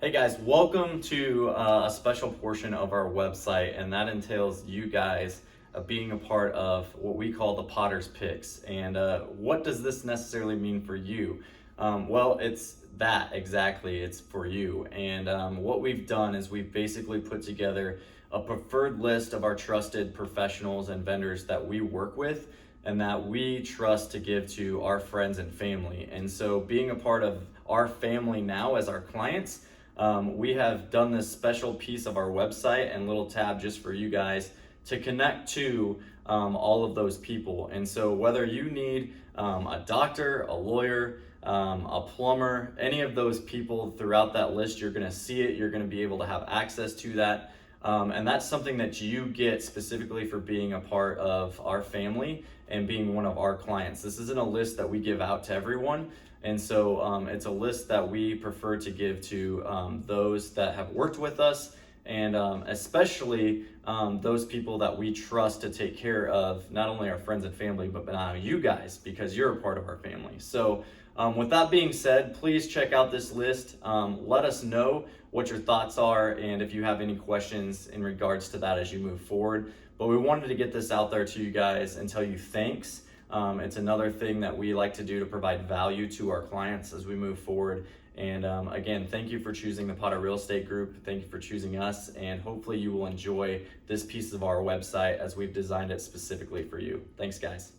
Hey guys, welcome to a special portion of our website, and that entails you guys being a part of what we call the Potter's Picks. And what does this necessarily mean for you? Well, it's that exactly, it's for you. And what we've done is we've basically put together a preferred list of our trusted professionals and vendors that we work with and that we trust to give to our friends and family. And so, being a part of our family now as our clients, we have done this special piece of our website and little tab just for you guys to connect to all of those people. And so, whether you need a doctor, a lawyer, a plumber, any of those people throughout that list, you're going to see it, you're going to be able to have access to that. And that's something that you get specifically for being a part of our family and being one of our clients. This isn't a list that we give out to everyone. And so it's a list that we prefer to give to those that have worked with us, and especially those people that we trust to take care of not only our friends and family, but you guys, because you're a part of our family. So with that being said, please check out this list. Let us know what your thoughts are and if you have any questions in regards to that as you move forward. But we wanted to get this out there to you guys and tell you thanks. It's another thing that we like to do to provide value to our clients as we move forward. And again, thank you for choosing the Potter Real Estate Group. Thank you for choosing us. And hopefully you will enjoy this piece of our website as we've designed it specifically for you. Thanks, guys.